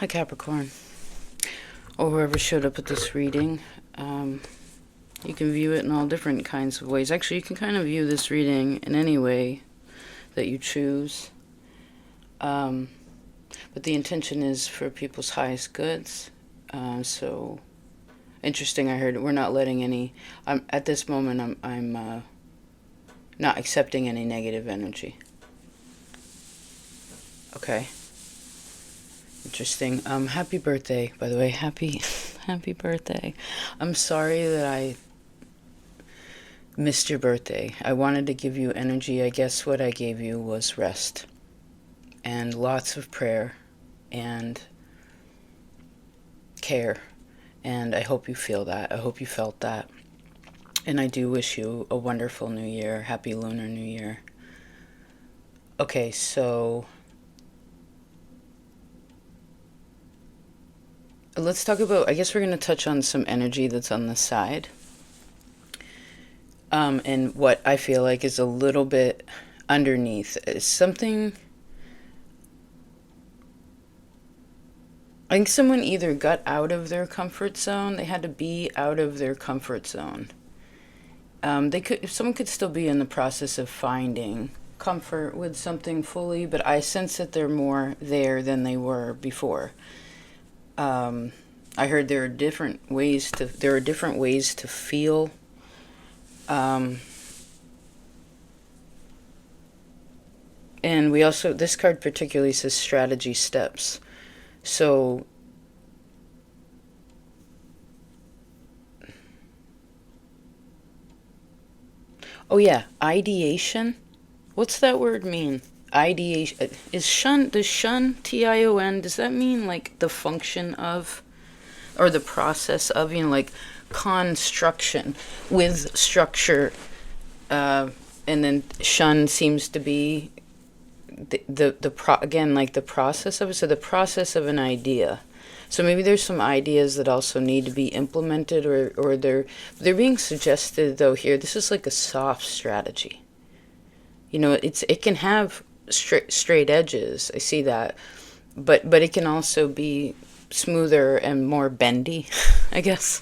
Hi, Capricorn, or whoever showed up at this reading. You can view it in all different kinds of ways. Actually, you can kind of view this reading in any way that you choose. But the intention is for people's highest goods. So interesting. I heard we're not letting any. At this moment. I'm not accepting any negative energy. Okay. Interesting. Happy birthday, by the way. Happy birthday. I'm sorry that I missed your birthday. I wanted to give you energy. I guess what I gave you was rest and lots of prayer and care. And I hope you feel that. I hope you felt that. And I do wish you a wonderful new year. Happy Lunar New Year. Okay, so let's talk about, I guess we're going to touch on some energy that's on the side. And what I feel like is a little bit underneath. It's something, I think someone either got out of their comfort zone, they had to be out of their comfort zone. Someone could still be in the process of finding comfort with something fully, but I sense that they're more there than they were before. I heard there are different ways to feel. And we also, this card particularly says strategy steps. So oh yeah, ideation. What's that word mean? Ideation is shun. Does shun, Tion? Does that mean like the function of, or the process of, like construction with structure? And then shun seems to be again, like the process of it. So the process of an idea. So maybe there's some ideas that also need to be implemented, or they're being suggested though here. This is like a soft strategy. It can have straight edges. I see that, but it can also be smoother and more bendy, I guess.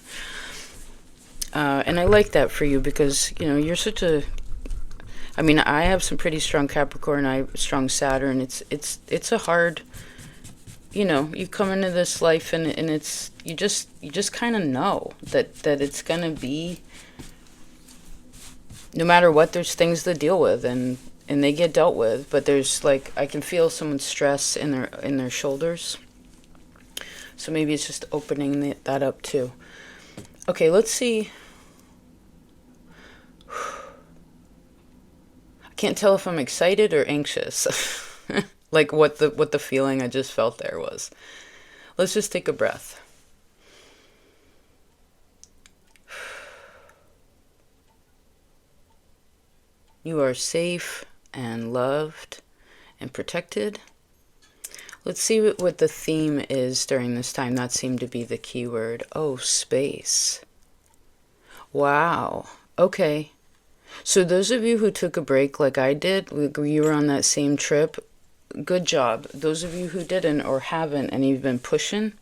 And I like that for you because you're such a. I mean, I have some pretty strong Capricorn. I have strong Saturn. It's a hard. You come into this life and it's you just kind of know that it's gonna be. No matter what, there's things to deal with and they get dealt with. But there's like I can feel someone's stress in their shoulders. So maybe it's just opening that up too. Okay, let's see. Can't tell if I'm excited or anxious. Like what the feeling I just felt there was. Let's just take a breath. You are safe and loved and protected. Let's see what the theme is during this time. That seemed to be the key word. Oh, space. Wow. Okay. So those of you who took a break like I did, you were on that same trip, good job. Those of you who didn't or haven't and you've been pushing,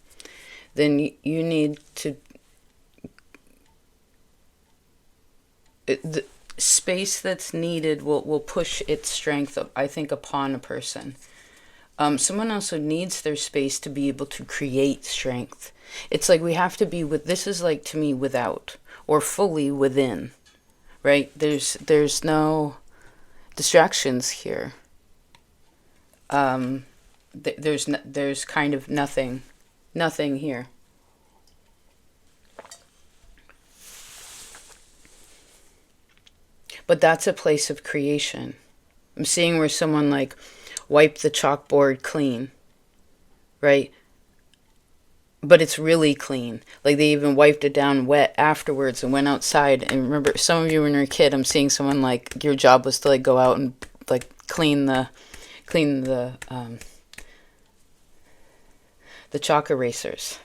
then you need to... The space that's needed will push its strength, I think, upon a person. Someone also needs their space to be able to create strength. It's like we have to be this is like to me without or fully within. Right? There's no distractions here. There's kind of nothing here. But that's a place of creation. I'm seeing where someone like wiped the chalkboard clean, right? But it's really clean. Like they even wiped it down wet afterwards and went outside. And remember, some of you when you're a kid, I'm seeing someone like your job was to like go out and like clean the chalk erasers.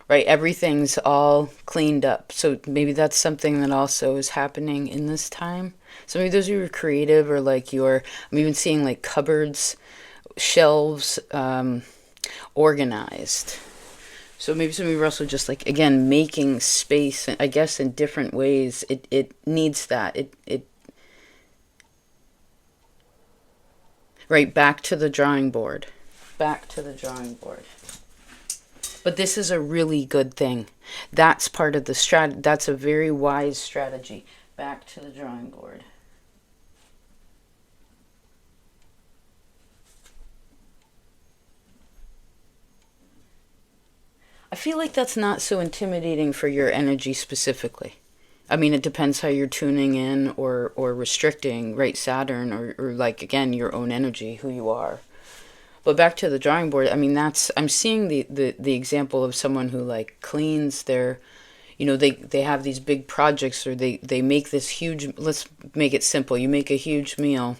Right? Everything's all cleaned up. So maybe that's something that also is happening in this time. So maybe those of you who are creative or like I'm even seeing like cupboards shelves organized. So maybe some of you are also just like, again, making space, I guess, in different ways. It needs that. Right, back to the drawing board. Back to the drawing board. But this is a really good thing. That's part of the strategy. That's a very wise strategy. Back to the drawing board. I feel like that's not so intimidating for your energy specifically. I mean, it depends how you're tuning in or restricting, right, Saturn, or like, again, your own energy, who you are. But back to the drawing board, I mean, I'm seeing the example of someone who, like, cleans their, they have these big projects, or they make this huge, let's make it simple. You make a huge meal,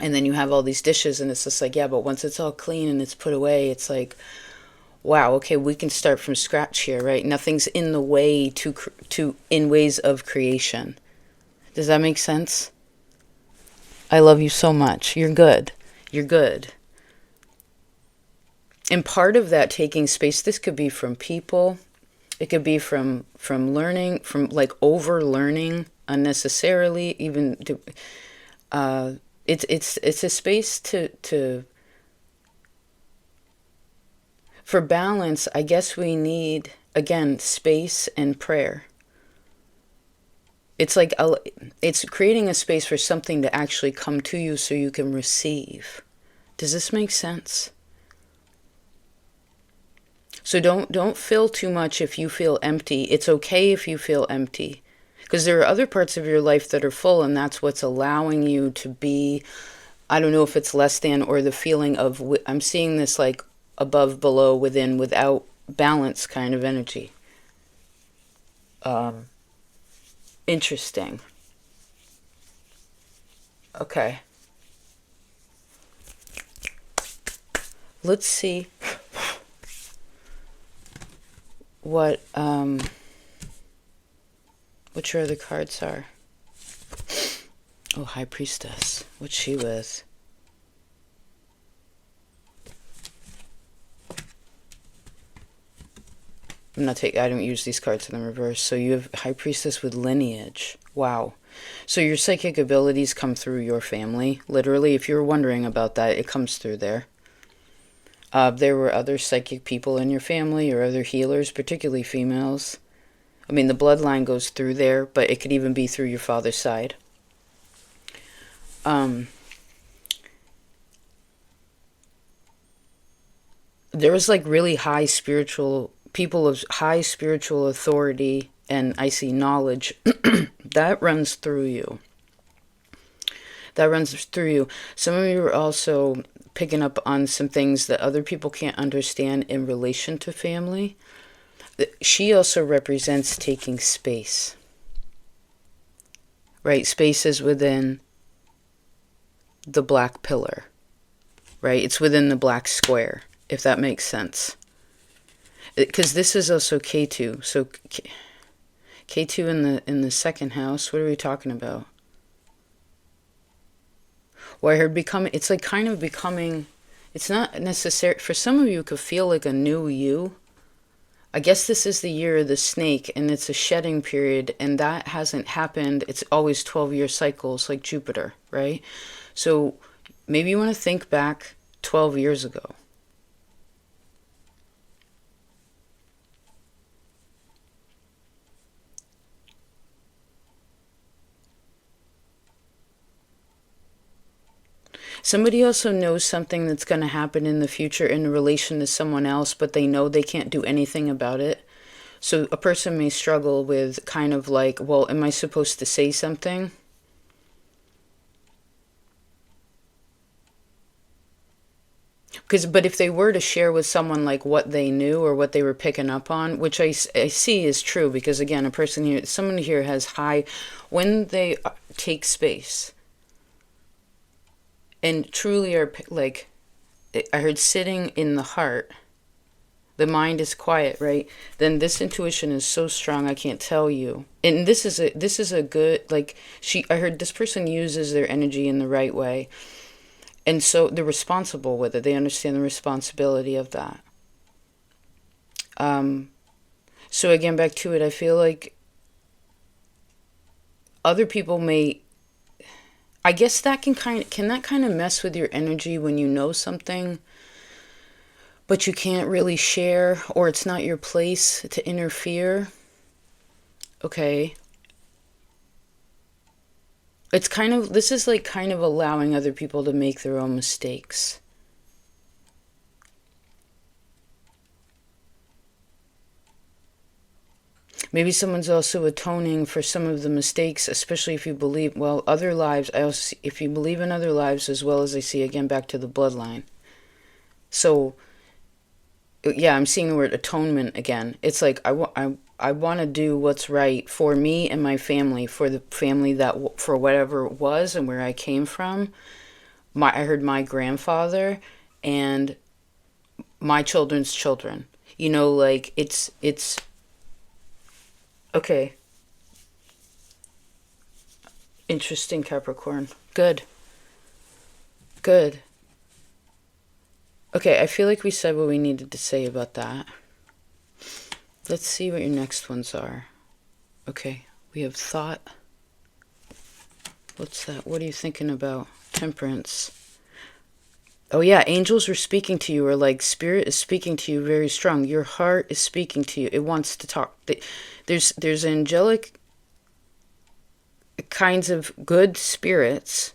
and then you have all these dishes, and it's just like, yeah, but once it's all clean and it's put away, it's like, wow, okay, we can start from scratch here, right? Nothing's in the way in ways of creation. Does that make sense? I love you so much. You're good. You're good. And part of that taking space, this could be from people. It could be from learning, from like over learning unnecessarily. Even it's a space to for balance. I guess we need, again, space and prayer. It's like it's creating a space for something to actually come to you so you can receive. Does this make sense? So don't fill too much if you feel empty. It's okay if you feel empty, because there are other parts of your life that are full, and that's what's allowing you to be, I don't know if it's less than, or the feeling of, I'm seeing this like above, below, within, without, balance kind of energy. Interesting. Okay. Let's see what your other cards are. Oh, High Priestess. What's she with? I don't use these cards in the reverse. So you have High Priestess with lineage. Wow. So your psychic abilities come through your family. Literally, if you're wondering about that, it comes through there. There were other psychic people in your family or other healers, particularly females. I mean, the bloodline goes through there, but it could even be through your father's side. There was like really high spiritual people of high spiritual authority, and I see knowledge that runs through you. That runs through you. Some of you are also picking up on some things that other people can't understand in relation to family. She also represents taking space. Right? Space is within the black pillar. Right? It's within the black square, if that makes sense. Because this is also K2. So K2 in the second house, what are we talking about? Well, I heard it's like kind of becoming, it's not necessary, for some of you it could feel like a new you. I guess this is the year of the snake, and it's a shedding period, and that hasn't happened. It's always 12-year cycles, like Jupiter, right? So maybe you want to think back 12 years ago. Somebody also knows something that's going to happen in the future in relation to someone else, but they know they can't do anything about it. So a person may struggle with kind of like, well, am I supposed to say something? But if they were to share with someone like what they knew or what they were picking up on, which I see is true, because again, someone here has high, when they take space, and truly are like, I heard sitting in the heart, the mind is quiet, right? Then this intuition is so strong, I can't tell you. And this is a good, like, I heard this person uses their energy in the right way. And so they're responsible with it. They understand the responsibility of that. So again, back to it, I feel like other people may, I guess that can that kind of mess with your energy when you know something, but you can't really share, or it's not your place to interfere. Okay. It's kind of, this is like kind of allowing other people to make their own mistakes. Maybe someone's also atoning for some of the mistakes, especially if you believe, well, other lives. I also, if you believe in other lives, as well as I see again back to the bloodline. So, yeah, I'm seeing the word atonement again. It's like I want to do what's right for me and my family, for the family that, for whatever it was and where I came from. I heard my grandfather and my children's children. You know, like it's okay. Interesting, Capricorn. Good. Good. Okay, I feel like we said what we needed to say about that. Let's see what your next ones are. Okay, we have thought. What's that? What are you thinking about? Temperance. Oh yeah, angels are speaking to you, or like spirit is speaking to you very strong. Your heart is speaking to you. It wants to talk. There's angelic kinds of good spirits.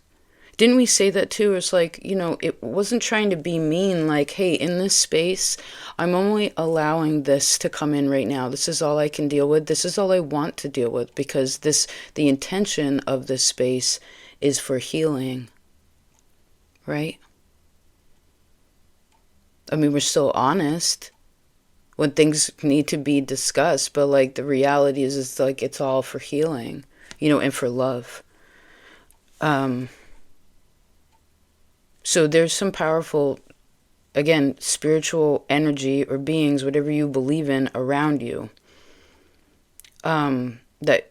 Didn't we say that too? It's like, you know, it wasn't trying to be mean, like, hey, in this space, I'm only allowing this to come in right now. This is all I can deal with. This is all I want to deal with, because the intention of this space is for healing, right? I mean, we're still honest when things need to be discussed, but like the reality is, it's like it's all for healing, you know, and for love. So there's some powerful, again, spiritual energy or beings, whatever you believe in, around you. That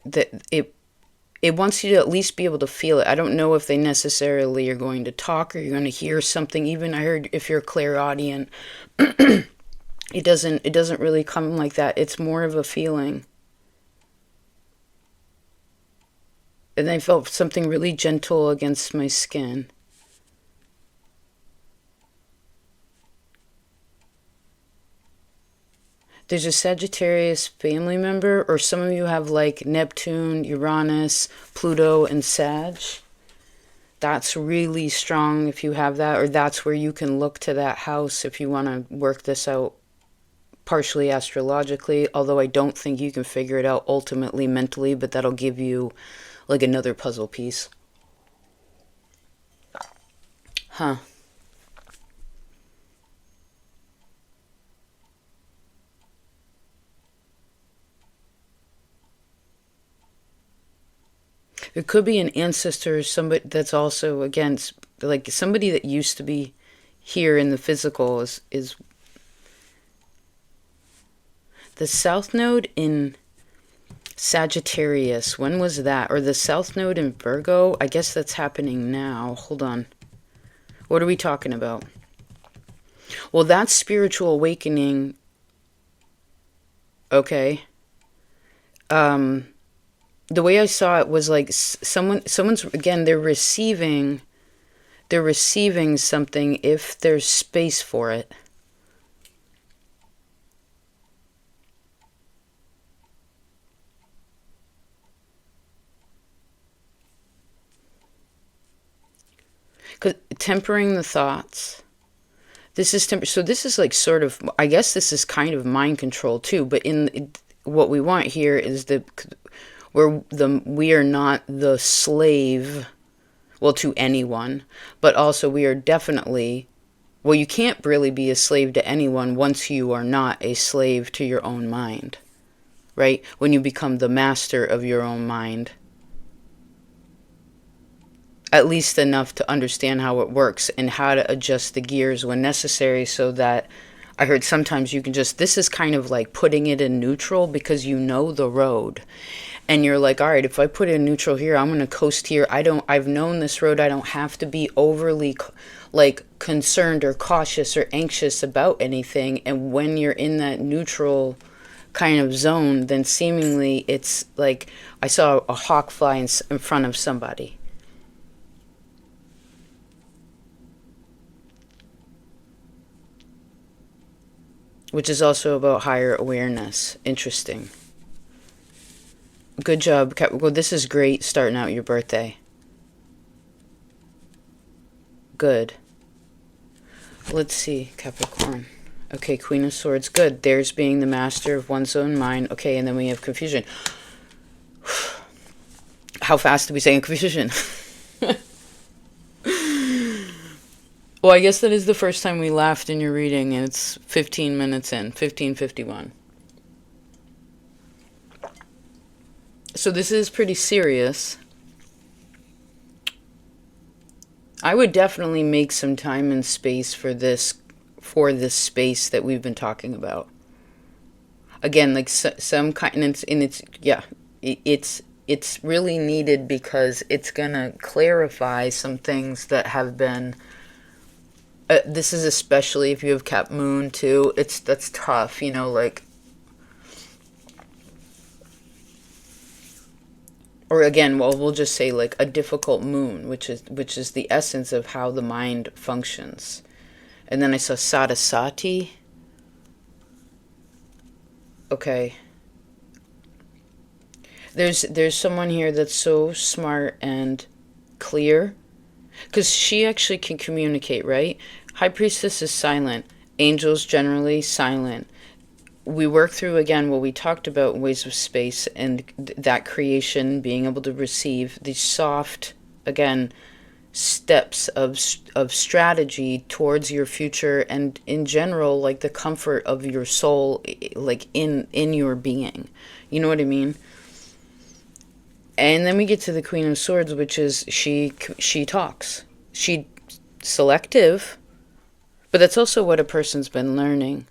it wants you to at least be able to feel it. I don't know if they necessarily are going to talk or you're going to hear something. Even I heard if you're clairaudient, it doesn't really come like that. It's more of a feeling. And I felt something really gentle against my skin. There's a Sagittarius family member, or some of you have like Neptune, Uranus, Pluto, and Sag. That's really strong if you have that, or that's where you can look to that house if you want to work this out partially astrologically, although I don't think you can figure it out ultimately mentally, but that'll give you like another puzzle piece. Huh. It could be an ancestor, somebody that's also, again, like somebody that used to be here in the physical is the South Node in Sagittarius. When was that? Or the South Node in Virgo? I guess that's happening now. Hold on. What are we talking about? Well, that's spiritual awakening. Okay. The way I saw it was like someone's, again, they're receiving something if there's space for it. Because tempering the thoughts. This is so this is like sort of, I guess this is kind of mind control too, but what we want here is we are not the slave, well, to anyone, but also we are definitely, well, you can't really be a slave to anyone once you are not a slave to your own mind, right? When you become the master of your own mind, at least enough to understand how it works and how to adjust the gears when necessary, so that I heard sometimes you can just, this is kind of like putting it in neutral because you know the road. And you're like, all right, if I put it in neutral here, I'm going to coast here. I've known this road. I don't have to be overly like concerned or cautious or anxious about anything. And when you're in that neutral kind of zone, then seemingly it's like I saw a hawk fly in front of somebody. Which is also about higher awareness. Interesting. Good job. Well, this is great starting out your birthday. Good. Let's see, Capricorn. Okay, Queen of Swords. Good. There's being the master of one's own mind. Okay, and then we have confusion. How fast did we say in confusion? Well, I guess that is the first time we laughed in your reading, and it's 15 minutes in. 15:51. So this is pretty serious. I would definitely make some time and space for this space that we've been talking about. Again, like some kind, and it's really needed because it's gonna clarify some things that have been. This is especially if you have Cap Moon too. That's tough, you know, like. Or again, well, we'll just say like a difficult moon, which is the essence of how the mind functions. And then I saw Sadasati. Okay. There's someone here that's so smart and clear, because she actually can communicate, right? High Priestess is silent. Angels generally silent. We work through again what we talked about in ways of space and that creation, being able to receive these soft, again, steps of strategy towards your future, and in general, like the comfort of your soul, like in your being. You know what I mean? And then we get to the Queen of Swords, which is she talks. She selective, but that's also what a person's been learning.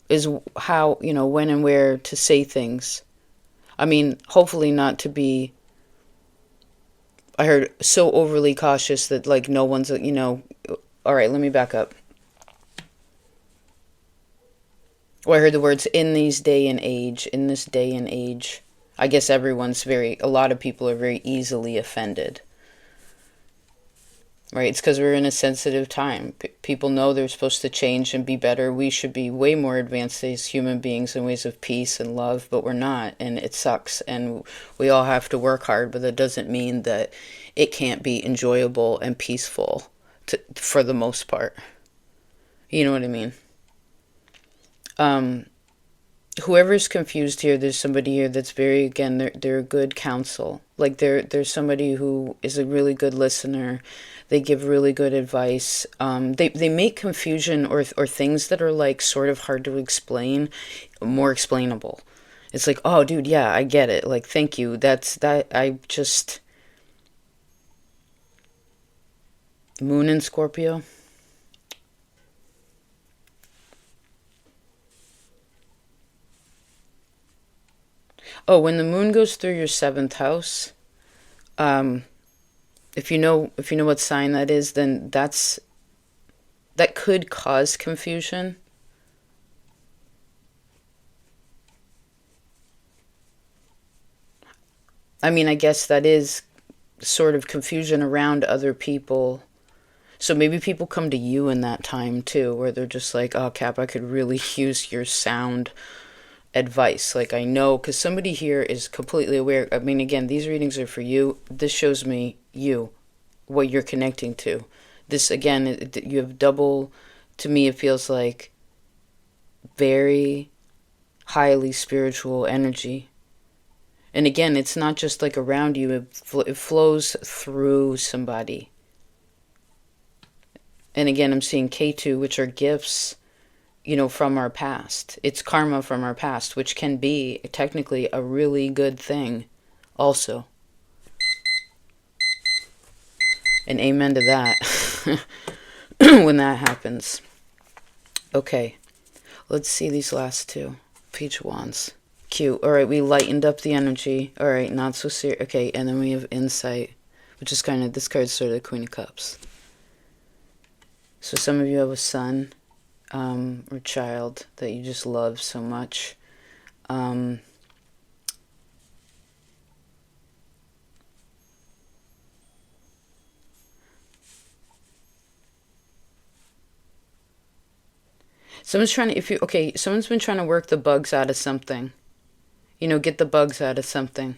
Is how, you know, when and where to say things. I mean, hopefully not to be, I heard, so overly cautious that like no one's, you know, all right, let me back up. Well, I heard the words in this day and age. I guess a lot of people are very easily offended. Right? It's because we're in a sensitive time. People know they're supposed to change and be better. We should be way more advanced as human beings in ways of peace and love, but we're not, and it sucks. And we all have to work hard, but that doesn't mean that it can't be enjoyable and peaceful for the most part. You know what I mean? Whoever's confused here, there's somebody here that's very, again, they're a good counsel. Like there's somebody who is a really good listener. They give really good advice. They make confusion or things that are like sort of hard to explain more explainable. It's like, oh, dude, yeah, I get it. Like, thank you. Moon in Scorpio. Oh, when the moon goes through your 7th house, if you know what sign that is, then that could cause confusion. I mean, I guess that is sort of confusion around other people. So maybe people come to you in that time too, where they're just like, oh, Cap, I could really use your sound advice. Like, I know, because somebody here is completely aware. I mean, again, these readings are for you. This shows me you, what you're connecting to. This, again, you have double, to me, it feels like very highly spiritual energy. And again, it's not just like around you, it flows through somebody. And again, I'm seeing K2, which are gifts, you know, from our past. It's karma from our past, which can be technically a really good thing also. And amen to that when that happens. Okay, let's see these last two. Page of Wands. Cute. All right, we lightened up the energy. All right, not so serious. Okay, and then we have Insight, which is kind of, this card's sort of the Queen of Cups. So some of you have a son or child that you just love so much. Someone's trying to, someone's been trying to work the bugs out of something. You know, get the bugs out of something.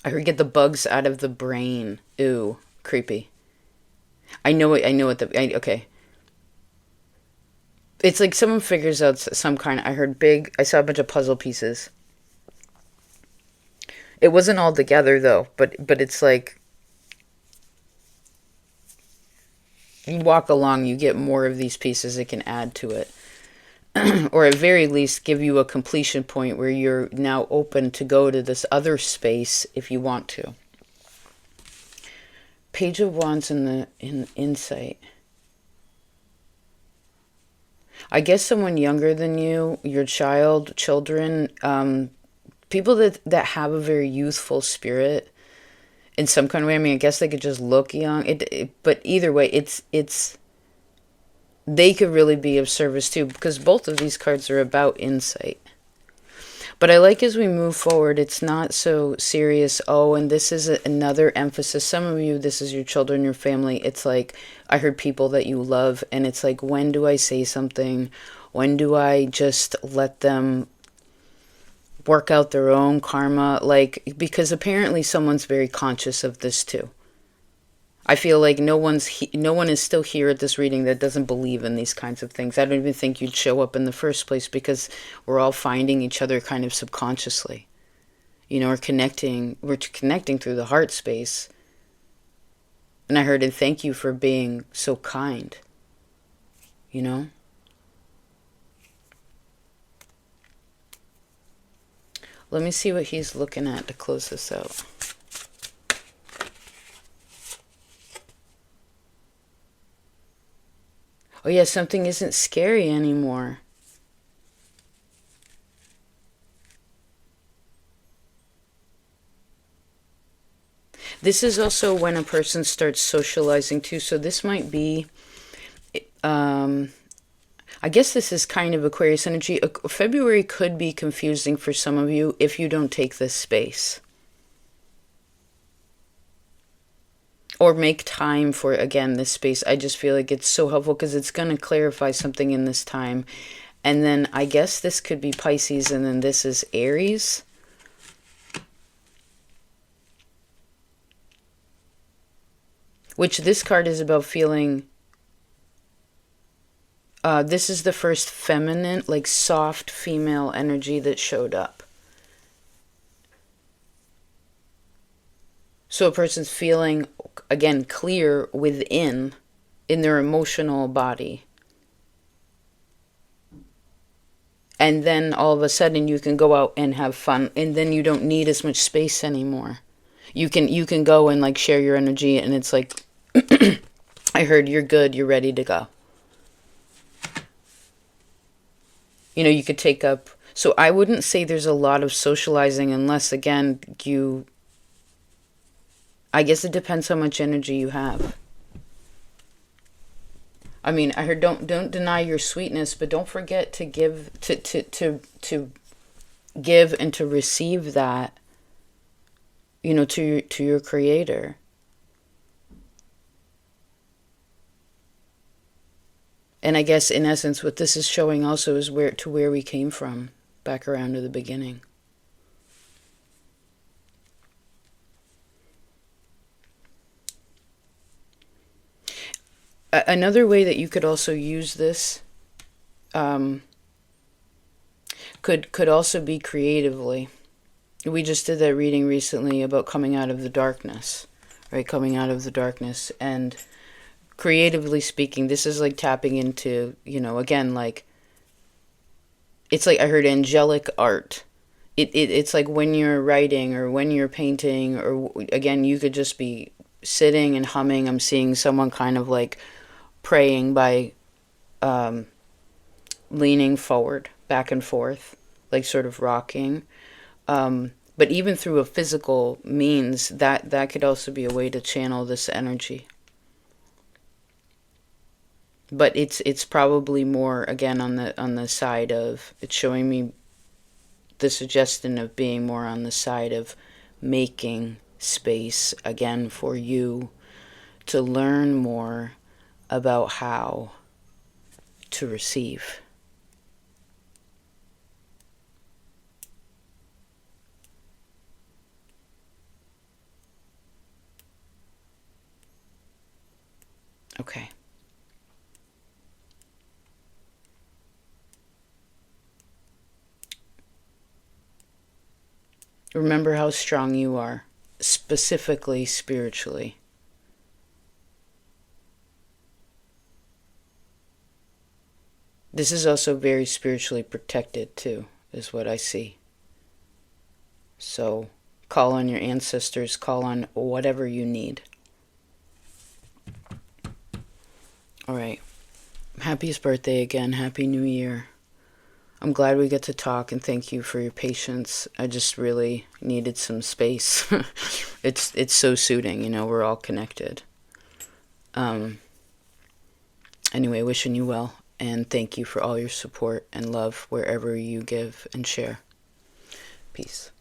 I heard get the bugs out of the brain. Ooh, creepy. I know what okay. It's like someone figures out some kind. I saw a bunch of puzzle pieces. It wasn't all together though, but it's like you walk along, you get more of these pieces that can add to it. Or at very least give you a completion point where you're now open to go to this other space if you want to. Page of Wands in Insight. I guess someone younger than you, your children, people that have a very youthful spirit in some kind of way. I mean, I guess they could just look young. But either way, it's they could really be of service too, because both of these cards are about insight. But I like as we move forward, it's not so serious. Oh, and this is another emphasis. Some of you, this is your children, your family. It's like, I heard people that you love, and it's like, when do I say something? When do I just let them work out their own karma? Like, because apparently someone's very conscious of this too. I feel like no one is still here at this reading that doesn't believe in these kinds of things. I don't even think you'd show up in the first place, because we're all finding each other kind of subconsciously. You know, we're connecting through the heart space. And I heard it, thank you for being so kind. You know? Let me see what he's looking at to close this out. Oh yeah, something isn't scary anymore. This is also when a person starts socializing too. So this might be, I guess this is kind of Aquarius energy. February could be confusing for some of you if you don't take this space. Or make time for, again, this space. I just feel like it's so helpful because it's going to clarify something in this time. And then I guess this could be Pisces, and then this is Aries. Which this card is about feeling... this is the first feminine, like soft female energy that showed up. So a person's feeling, again, clear within, in their emotional body. And then all of a sudden you can go out and have fun, and then you don't need as much space anymore. You can go and like share your energy, and it's like, I heard you're good, you're ready to go. You know, you could take up, so I wouldn't say there's a lot of socializing unless, again, I guess it depends how much energy you have. I mean, I heard don't deny your sweetness, but don't forget to give, to give and to receive that, you know, to your creator. And I guess in essence what this is showing also is where we came from, back around to the beginning. Another way that you could also use this could also be creatively. We just did that reading recently about coming out of the darkness, right? Coming out of the darkness. And creatively speaking, this is like tapping into, you know, again, like, it's like I heard angelic art. It's like when you're writing or when you're painting, or again, you could just be sitting and humming. I'm seeing someone kind of like praying by leaning forward, back and forth, like sort of rocking. But even through a physical means, that could also be a way to channel this energy. But it's probably more, again, on the side of, it's showing me the suggestion of being more on the side of making space again for you to learn more about how to receive. Okay. Remember how strong you are, specifically spiritually. This is also very spiritually protected too, is what I see. So call on your ancestors, call on whatever you need. All right. Happiest birthday again. Happy New Year. I'm glad we get to talk, and thank you for your patience. I just really needed some space. It's so soothing, we're all connected. Anyway, wishing you well, and thank you for all your support and love wherever you give and share. Peace.